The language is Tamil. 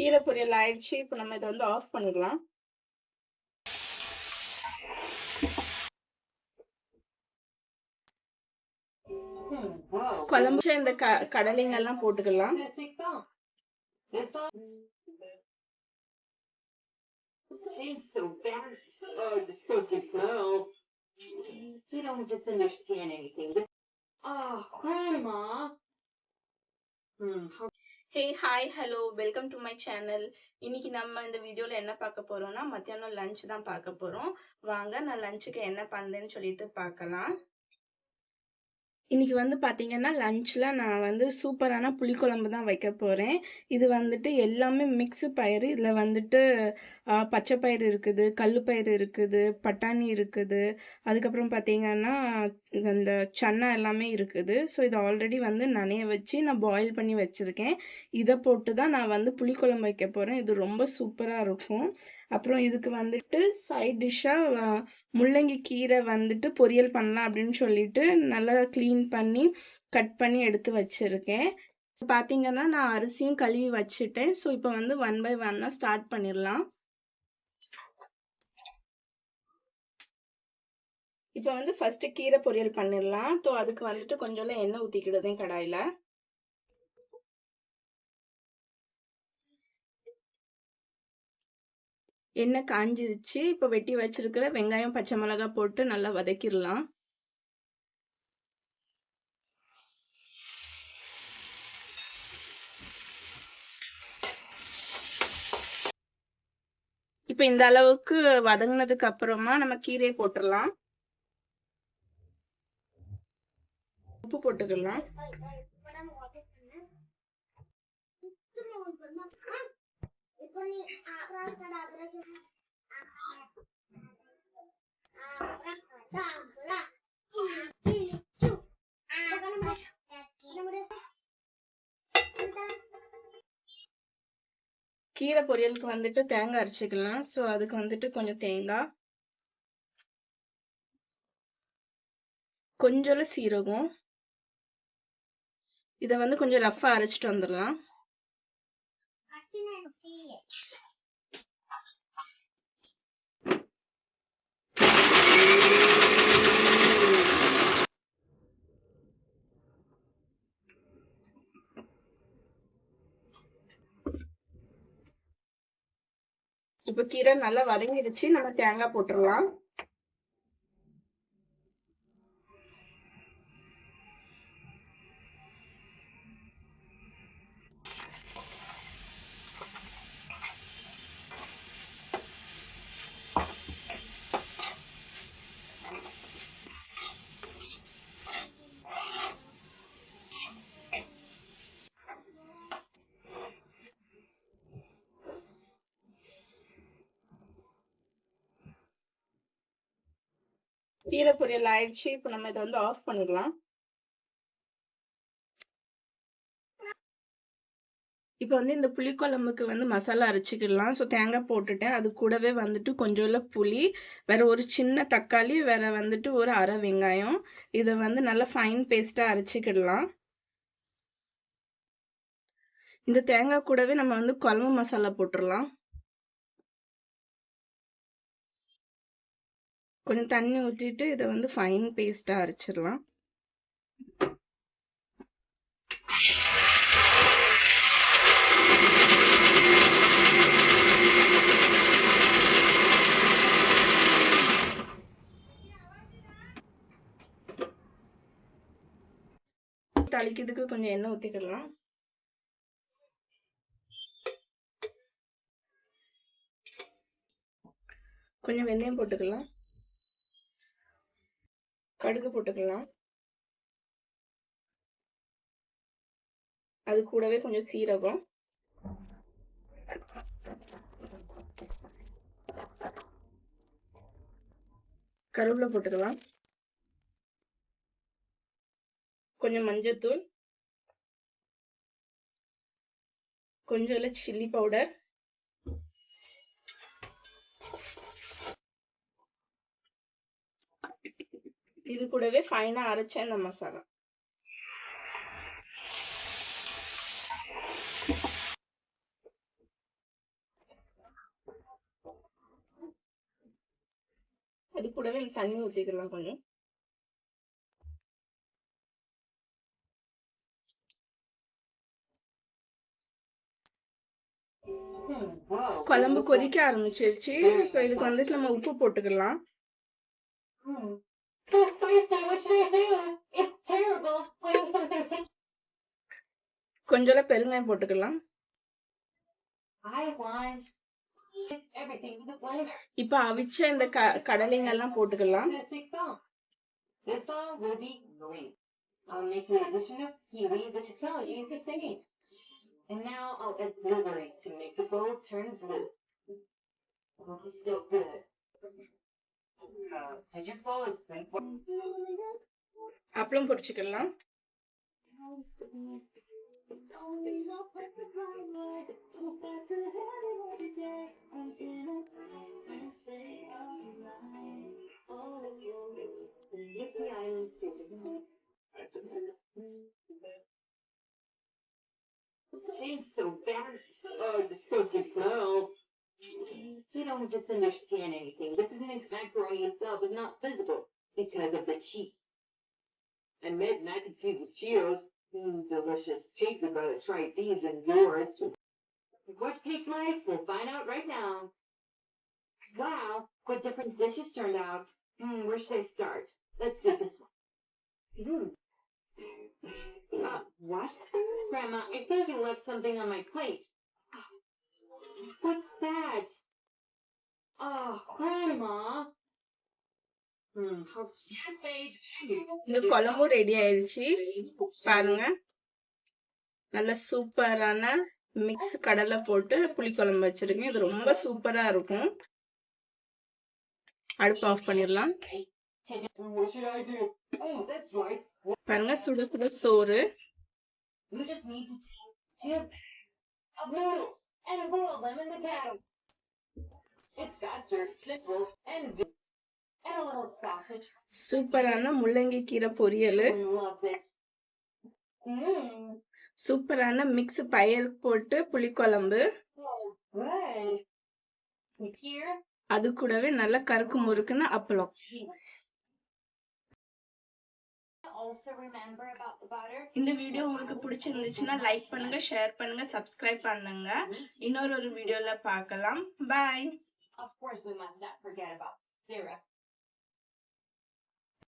கீரை பொரியல் ஆயிடுச்சு. இப்போ நம்ம இதை வந்து ஆஃப் பண்ணிடலாம். குழம்பு இந்த கடலைங்க எல்லாம் போட்டுக்கலாம். So bad. Oh, disgusting smell. You don't just understand anything. Oh, Grandma. Hey hi hello welcome to my channel. இன்னைக்கு நம்ம இந்த வீடியோவில் என்ன பார்க்க போறோம்னா மத்தியானம் லஞ்ச் தான் பார்க்க போறோம். வாங்க நான் லஞ்சுக்கு என்ன பண்ணுறேன்னு சொல்லிட்டு பார்க்கலாம். இன்னைக்கு வந்து பார்த்தீங்கன்னா லஞ்சில் நான் வந்து சூப்பரான புளிக்குழம்பு தான் வைக்க போகிறேன். இது வந்துட்டு எல்லாமே மிக்ஸு பயிறு. இதில் வந்துட்டு பச்சை பயிறு இருக்குது, கல்லுப்பயிறு இருக்குது, பட்டாணி இருக்குது, அதுக்கப்புறம் பார்த்தீங்கன்னா இந்த சன்னா எல்லாமே இருக்குது. ஸோ இதை ஆல்ரெடி வந்து நனைய வச்சு நான் பாயில் பண்ணி வச்சுருக்கேன். இதை போட்டு தான் நான் வந்து புளிக்குழம்பு வைக்க போகிறேன். இது ரொம்ப சூப்பராக இருக்கும். அப்புறம் இதுக்கு வந்துட்டு சைட் டிஷ்ஷாக முள்ளங்கி கீரை வந்துட்டு பொரியல் பண்ணலாம் அப்படின்னு சொல்லிட்டு நல்லா க்ளீன் பண்ணி கட் பண்ணி எடுத்து வச்சுருக்கேன். பார்த்தீங்கன்னா நான் அரிசியும் கழுவி வச்சுட்டேன். ஸோ இப்போ வந்து 1 by 1 ஸ்டார்ட் பண்ணிடலாம். இப்போ வந்து ஃபர்ஸ்ட் கீரை பொரியல் பண்ணிடலாம். ஸோ அதுக்கு வந்துட்டு கொஞ்சம் எண்ணெய் ஊற்றிக்கிடுதேன் கடாயில். எண்ணெய் காஞ்சிருச்சு. இப்போ வெட்டி வச்சிருக்கிற வெங்காயம் பச்சை மிளகாய் போட்டு நல்லா வதக்கிடலாம். இப்போ இந்த அளவுக்கு வதங்கினதுக்கு அப்புறமா நம்ம கீரையை போட்டுடலாம். உப்பு போட்டுக்கலாம். கீரை பொரியலுக்கு வந்துட்டு தேங்காய் அரைச்சிக்கலாம். ஸோ அதுக்கு வந்துட்டு கொஞ்சம் தேங்காய், கொஞ்சம் சீரகம், இதை வந்து கொஞ்சம் ரஃப்பாக அரைச்சிட்டு வந்துடலாம். இப்போ கீரை நல்லா வதங்கிடுச்சு. நம்ம தேங்காய் போட்டுடலாம். கீரை பொரியல் ஆயிடுச்சு. இப்போ நம்ம இதை வந்து ஆஃப் பண்ணிடலாம். இப்போ வந்து இந்த புளிக்குழம்புக்கு வந்து மசாலா அரைச்சிக்கிடலாம். ஸோ தேங்காய் போட்டுட்டேன். அது கூடவே வந்துட்டு கொஞ்சோல புளி, வேற ஒரு சின்ன தக்காளி, வேற வந்துட்டு ஒரு அரை வெங்காயம், இதை வந்து நல்லா ஃபைன் பேஸ்ட்டாக அரைச்சிக்கிடலாம். இந்த தேங்காய் கூடவே நம்ம வந்து குழம்பு மசாலா போட்டுடலாம். கொஞ்சம் தண்ணி ஊற்றிட்டு இதை வந்து ஃபைன் பேஸ்ட்டாக அரைச்சிடலாம். தாளிக்கிறதுக்கு கொஞ்சம் எண்ணெய் ஊற்றிக்கிடலாம். கொஞ்சம் வெந்தயம் போட்டுக்கலாம். கடுகு போட்டுக்கலாம். அது கூடவே கொஞ்சம் சீரகம், கருவேப்பிலை போட்டுக்கலாம். கொஞ்சம் மஞ்சத்தூள், கொஞ்சம் சில்லி பவுடர், இது கூடவே ஃபைனா அரைச்ச இந்த மசாலா. அது கூடவே தண்ணி ஊத்திக்கலாம் கொஞ்சம். Wow. குழம்பு கொதிக்க ஆரம்பிச்சிருச்சு. ஸோ இதுக்கு வந்துட்டு நம்ம உப்பு போட்டுக்கலாம். So spicy, what should I do? It's terrible. I need something to. கொஞ்சம் பெருங்காயம் போட்டுக்கலாம். I want everything with a blender. இப்ப அவிச்ச இந்த கடலைங்க எல்லாம் போட்டுக்கலாம். To a thick ball. This ball will be green. I'll make an addition of kiwi. The technology is the same. And now I'll add blueberries to make the bowl turn blue. Oh, this is so good. Did you fall asleep? அப்பளம் பொரிச்சுக்கலாம். Stinks so bad. Oh, disgusting smell. You don't just understand anything. This is an macaroni itself is not visible because of the cheese. I made mac and cheese with Cheetos. Delicious. Pig, you better try these and yours. Which Pete's likes? We'll find out right now. Wow, what different dishes turned out. Where should I start? Let's do this one. What? Grandma, I think you left something on my plate. What's that? Oh, Grandma. How yes, Paige. இந்த குழம்பு ரெடி ஆயிருச்சு. பாருங்க, நல்ல சூப்பரான மிக்ஸ் கடலை போட்டு புளிக்குழம்பு வச்சிருக்கேன். இது ரொம்ப சூப்பரா இருக்கும். அடுப்பு ஆஃப் பண்ணிடலாம். What should I do? Oh, that's right. பாருங்க, சுட சுட சோறு. You just need to take 2 bags of noodles and boil them in the kettle. It's faster, simple, and good. And a little sausage. சூப்பரான முள்ளங்கி கீரை பொரியல். Everyone loves it. சூப்பரான மிக்ஸ் பயறு போட்டு புளிக்குழம்பு. So good. Here. அது கூடவே நல்ல கருக்கு முறுக்குன்னு அப்பளம். Also remember about the butter. இந்த வீடியோ உங்களுக்கு பிடிச்சிருந்துச்சுன்னா லைக் பண்ணுங்க, ஷேர் பண்ணுங்க, சப்ஸ்கிரைப் பண்ணுங்க. இன்னொரு வீடியோல பார்க்கலாம். By. Of course, we must not forget about syrup.